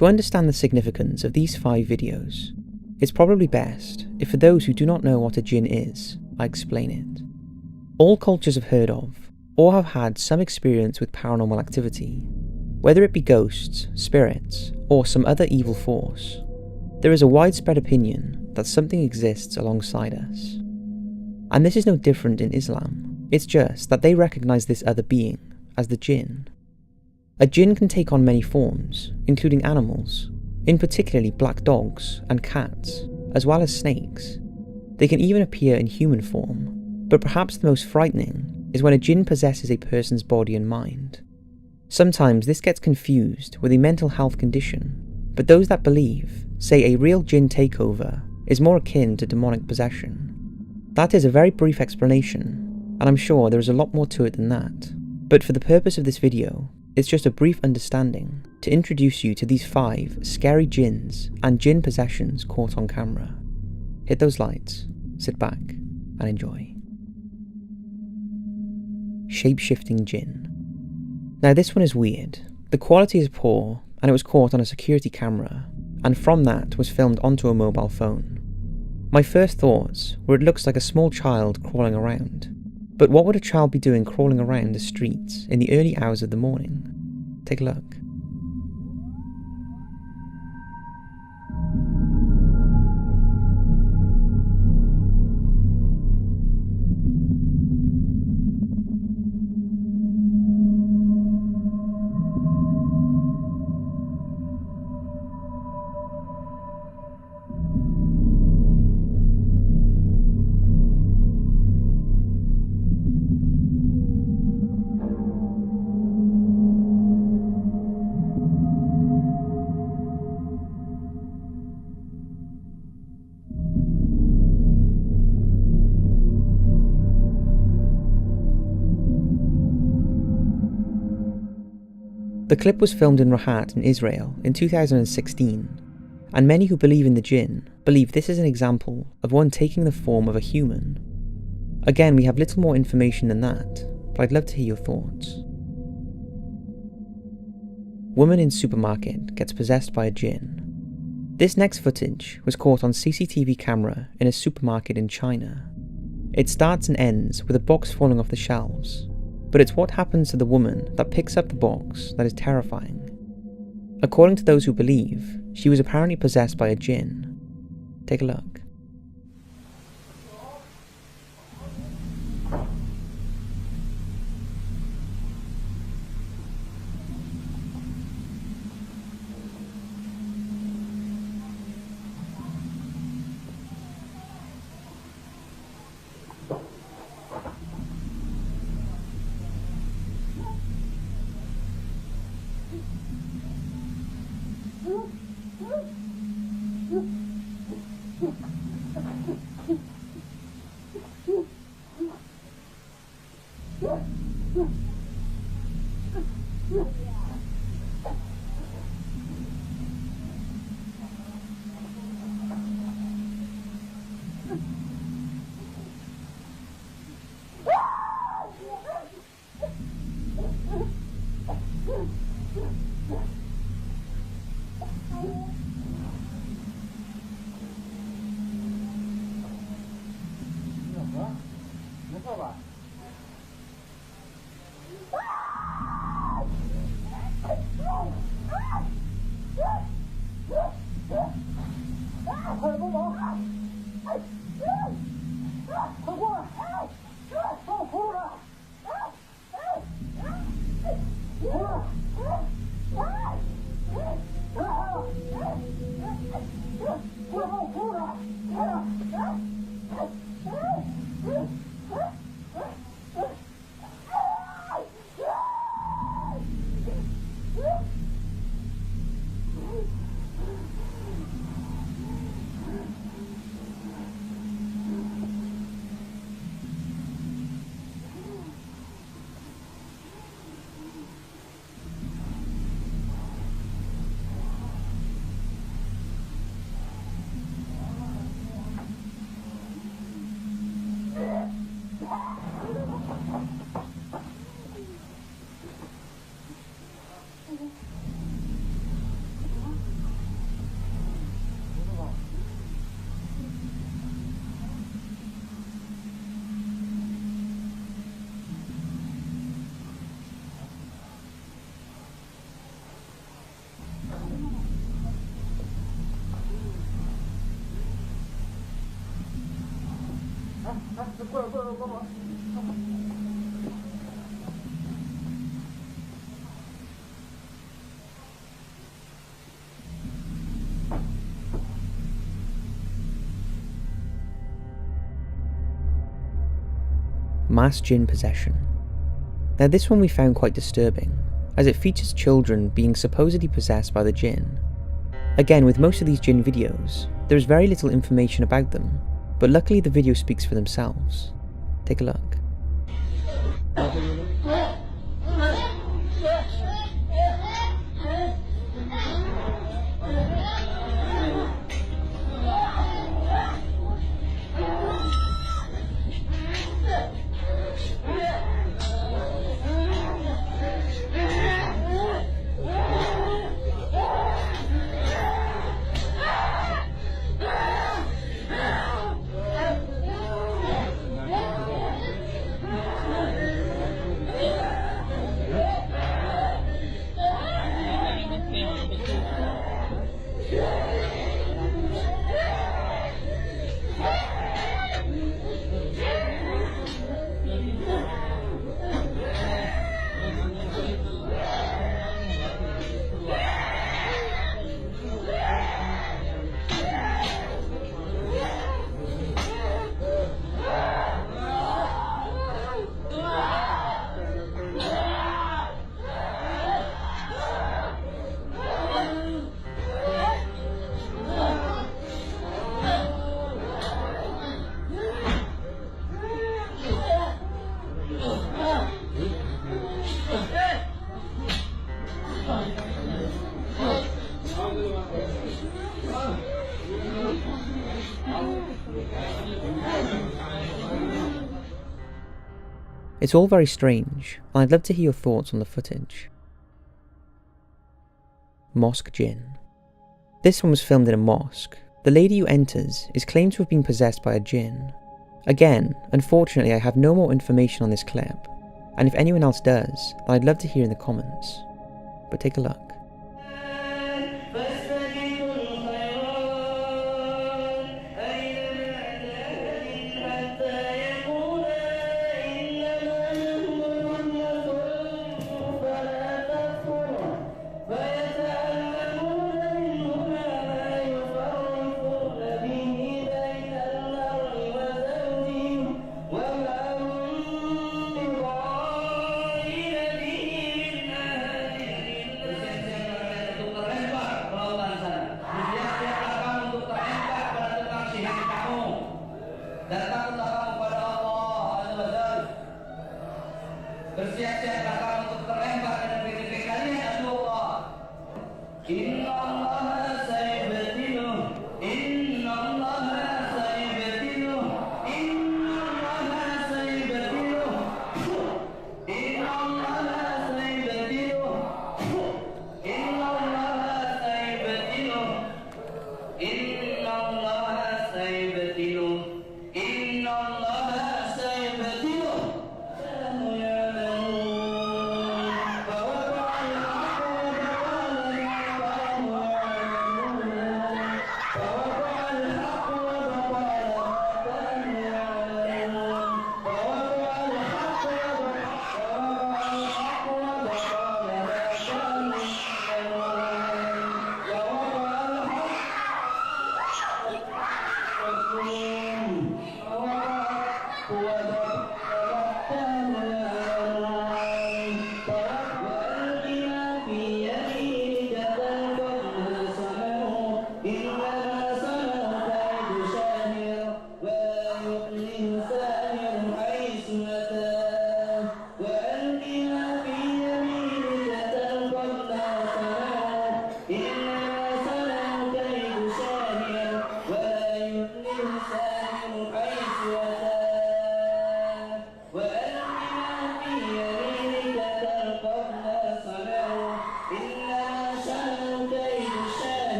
To understand the significance of these 5 videos, it's probably best if for those who do not know what a jinn is, I explain it. All cultures have heard of, or have had some experience with paranormal activity, whether it be ghosts, spirits, or some other evil force. There is a widespread opinion that something exists alongside us. And this is no different in Islam, it's just that they recognise this other being as the jinn. A jinn can take on many forms, including animals, in particularly black dogs and cats, as well as snakes. They can even appear in human form, but perhaps the most frightening is when a jinn possesses a person's body and mind. Sometimes this gets confused with a mental health condition, but those that believe say a real jinn takeover is more akin to demonic possession. That is a very brief explanation, and I'm sure there is a lot more to it than that, but for the purpose of this video, it's just a brief understanding to introduce you to these 5 scary jinns and jinn possessions caught on camera. Hit those lights, sit back, and enjoy. Shape-shifting jinn. Now this one is weird. The quality is poor, and it was caught on a security camera, and from that was filmed onto a mobile phone. My first thoughts were it looks like a small child crawling around. But what would a child be doing crawling around the streets in the early hours of the morning? Take a look. The clip was filmed in Rahat in Israel in 2016, and many who believe in the jinn believe this is an example of one taking the form of a human. Again, we have little more information than that, but I'd love to hear your thoughts. Woman in supermarket gets possessed by a jinn. This next footage was caught on CCTV camera in a supermarket in China. It starts and ends with a box falling off the shelves. But it's what happens to the woman that picks up the box that is terrifying. According to those who believe, she was apparently possessed by a jinn. Take a look. Mass jinn possession. Now this one we found quite disturbing, as it features children being supposedly possessed by the jinn. Again, with most of these jinn videos, there is very little information about them, but luckily the video speaks for themselves. Take a look. It's all very strange, and I'd love to hear your thoughts on the footage. Mosque Jinn. This one was filmed in a mosque. The lady who enters is claimed to have been possessed by a jinn. Again, unfortunately I have no more information on this clip, and if anyone else does, then I'd love to hear in the comments. But take a look. Bersiap-siaplah kamu untuk terlempar dengan PTP kalian, Allah. Inna Allah sayabtilu, Inna Allah sayabtilu, Inna Allah sayabtilu, Inna Allah sayabtilu, Inna Allah sayabtilu, Inna Allah sayabtilu, Inna Allah sayabtilu.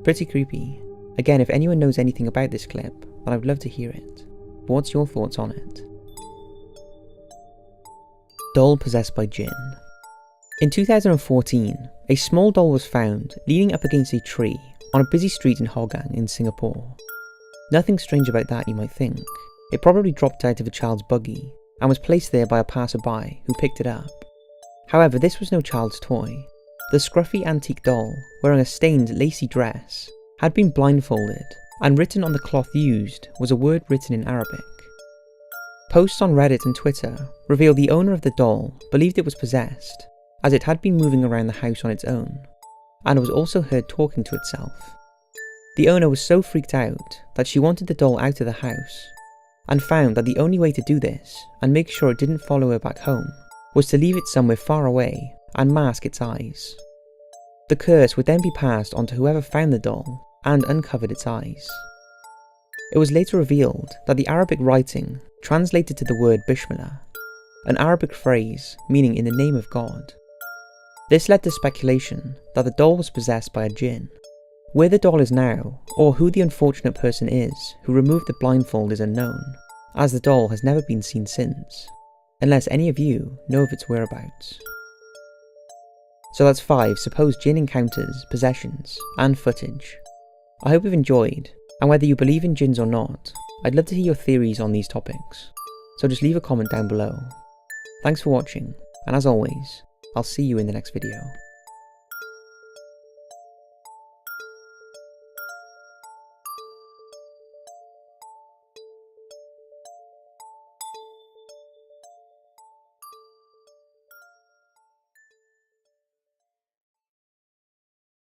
Pretty creepy. Again, if anyone knows anything about this clip, then I'd love to hear it. What's your thoughts on it? Doll possessed by jinn. In 2014, a small doll was found leaning up against a tree on a busy street in Hougang in Singapore. Nothing strange about that, you might think. It probably dropped out of a child's buggy and was placed there by a passerby who picked it up. However, this was no child's toy. The scruffy antique doll, wearing a stained lacy dress, had been blindfolded, and written on the cloth used was a word written in Arabic. Posts on Reddit and Twitter reveal the owner of the doll believed it was possessed, as it had been moving around the house on its own, and was also heard talking to itself. The owner was so freaked out that she wanted the doll out of the house, and found that the only way to do this, and make sure it didn't follow her back home, was to leave it somewhere far away and mask its eyes. The curse would then be passed on to whoever found the doll and uncovered its eyes. It was later revealed that the Arabic writing translated to the word Bismillah, an Arabic phrase meaning in the name of God. This led to speculation that the doll was possessed by a jinn. Where the doll is now, or who the unfortunate person is who removed the blindfold, is unknown, as the doll has never been seen since, unless any of you know of its whereabouts. So that's 5 supposed jinn encounters, possessions, and footage. I hope you've enjoyed, and whether you believe in jinns or not, I'd love to hear your theories on these topics, so just leave a comment down below. Thanks for watching, and as always, I'll see you in the next video.